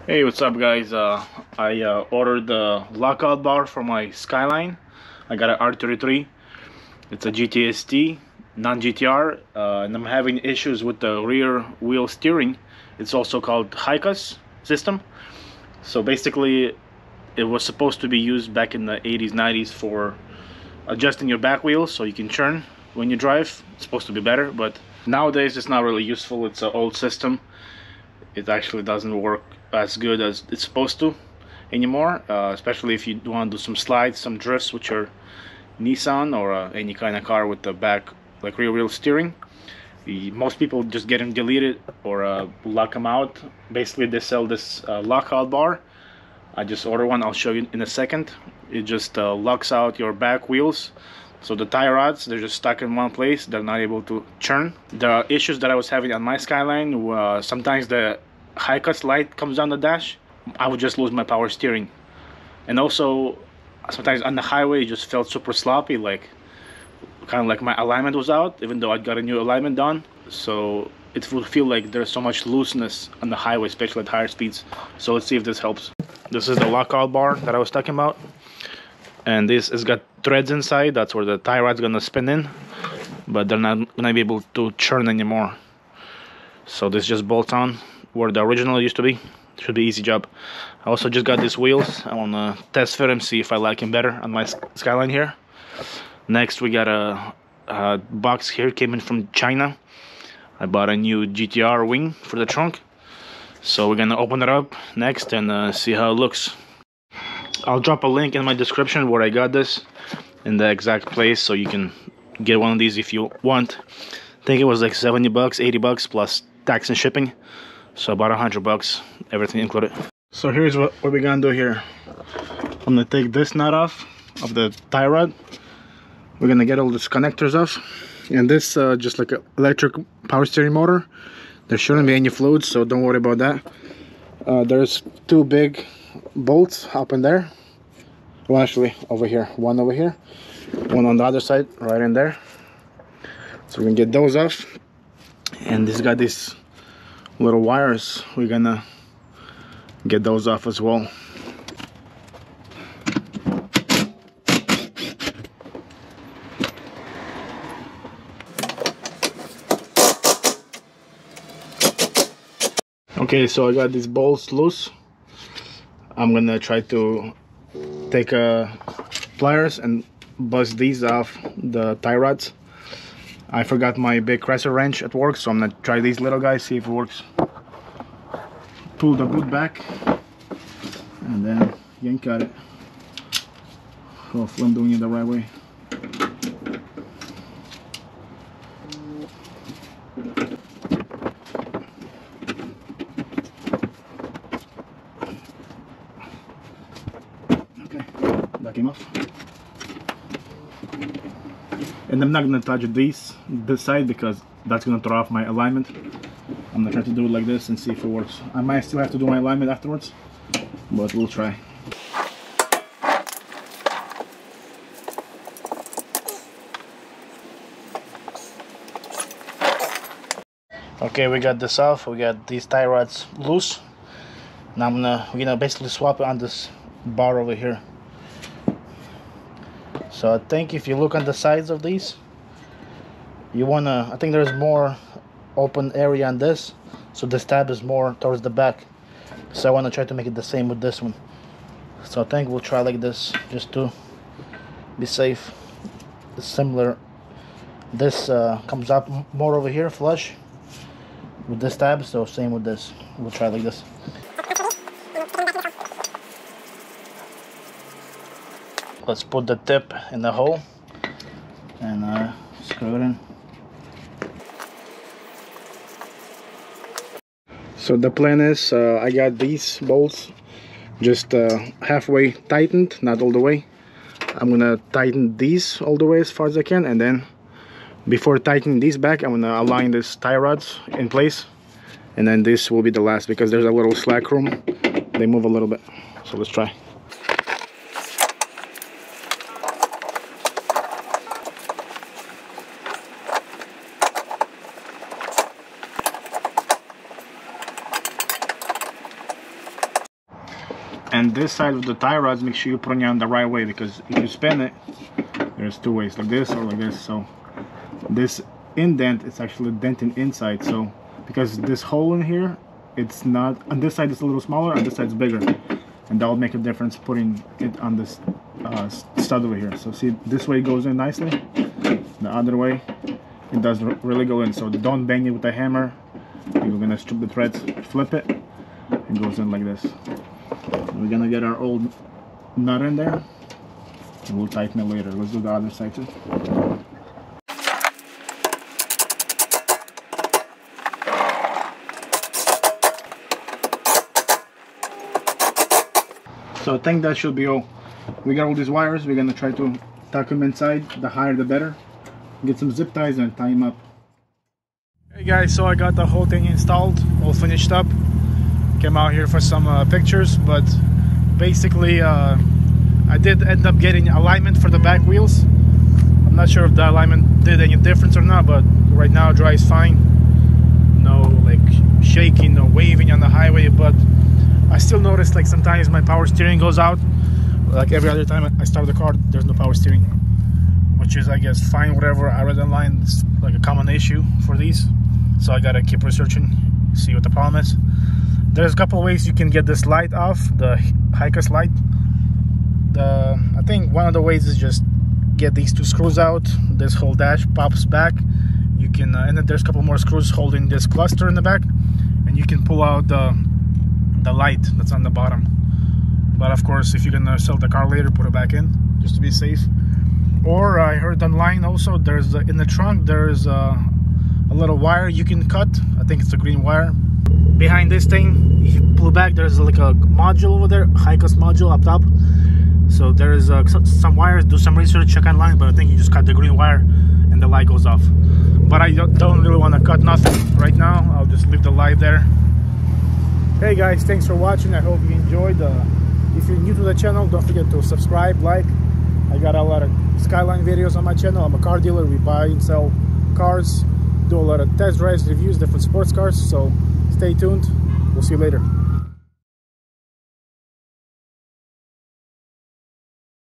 Hey, what's up guys? I ordered the lockout bar for my Skyline. I got an R33. It's a GTST, non-GTR, and I'm having issues with the rear wheel steering. It's also called HICAS system. So basically, it was supposed to be used back in the 80s, 90s for adjusting your back wheels so you can turn when you drive. It's supposed to be better, but nowadays it's not really useful. It's an old system. It actually doesn't work as good as it's supposed to anymore, especially if you want to do some slides, some drifts with your Nissan or any kind of car with the back, like rear wheel steering. Most people just get them deleted or lock them out. Basically, they sell this lockout bar. I just ordered one. I'll show you in a second. It just locks out your back wheels. So the tie rods, they're just stuck in one place. They're not able to turn. The issues that I was having on my Skyline, sometimes the HICAS light comes on the dash. I would just lose my power steering. And also, sometimes on the highway, it just felt super sloppy, like kind of like my alignment was out, even though I got a new alignment done. So it would feel like there's so much looseness on the highway, especially at higher speeds. So let's see if this helps. This is the lockout bar that I was talking about. And this has got threads inside. That's where the tie rod's gonna spin in, but they're not gonna be able to churn anymore. So this just bolts on where the original used to be. Should be easy job. I also just got these wheels. I wanna test fit them, see if I like them better on my Skyline here. Next, we got a box here, came in from China. I bought a new GTR wing for the trunk. So we're gonna open it up next and see how it looks. I'll drop a link in my description where I got this in the exact place, so you can get one of these if you want. I think it was like 70 bucks, 80 bucks plus tax and shipping. So about 100 bucks, everything included. So here's what we're gonna do here. I'm gonna take this nut off of the tie rod. We're gonna get all these connectors off. And this just like an electric power steering motor. There shouldn't be any fluids, so don't worry about that. There's two big bolts up in there. Well, actually over here, one over here, one on the other side, right in there. So we can get those off. And this got these little wires. We're gonna get those off as well. Okay, so I got these bolts loose. I'm gonna try to take pliers and bust these off the tie rods. I forgot my big crescent wrench at work, so I'm gonna try these little guys, see if it works. Pull the boot back and then yank at it. Hopefully I'm doing it the right way. That came off. And I'm not gonna touch this side because that's gonna throw off my alignment. I'm gonna try to do it like this and see if it works. I might still have to do my alignment afterwards, but we'll try. Okay, we got this off. We got these tie rods loose. Now we're gonna basically swap it on this bar over here. So I think if you look on the sides of these, I think there's more open area on this, so this tab is more towards the back. So I want to try to make it the same with this one. So I think we'll try like this, just to be safe. It's similar. This comes up more over here, flush with this tab, so same with this. We'll try like this. Let's put the tip in the hole and screw it in. So the plan is, I got these bolts just halfway tightened, not all the way. I'm gonna tighten these all the way as far as I can, and then before tightening these back, I'm gonna align these tie rods in place, and then this will be the last because there's a little slack room. They move a little bit, so let's try. And this side of the tie rods, make sure you put it on the right way, because if you spin it, there's two ways, like this or like this. So this indent is actually denting inside, so because this hole in here, it's not on this side, it's a little smaller, on this side it's bigger, and that will make a difference putting it on this stud over here. So see, this way it goes in nicely, the other way it doesn't really go in. So don't bang it with a hammer. You're gonna strip the threads, flip it, it goes in like this. We're gonna get our old nut in there and we'll tighten it later. Let's do the other side too. So I think that should be all. We got all these wires. We're gonna try to tuck them inside. The higher the better. Get some zip ties and tie them up. Hey guys, so I got the whole thing installed, all finished up. Came out here for some pictures, but basically I did end up getting alignment for the back wheels. I'm not sure if the alignment did any difference or not, but right now drives fine. No like shaking, no waving on the highway, but I still notice like sometimes my power steering goes out. Like every other time I start the car, there's no power steering, which is, I guess, fine, whatever. I read online, it's like a common issue for these, so I gotta keep researching, see what the problem is. There's a couple ways you can get this light off, the HICAS light. I think one of the ways is just get these two screws out. This whole dash pops back. You can, and then there's a couple more screws holding this cluster in the back, and you can pull out the light that's on the bottom. But of course, if you're gonna sell the car later, put it back in just to be safe. Or I heard online also, there's in the trunk there's a little wire you can cut. I think it's a green wire. Behind this thing, if you pull back, there's like a module over there, HICAS module up top. So there's some wires. Do some research, check online, but I think you just cut the green wire and the light goes off. But I don't really want to cut nothing right now. I'll just leave the light there. Hey guys, thanks for watching. I hope you enjoyed. If you're new to the channel, don't forget to subscribe, like. I got a lot of Skyline videos on my channel. I'm a car dealer. We buy and sell cars, do a lot of test drives, reviews, different sports cars. So stay tuned. We'll see you later.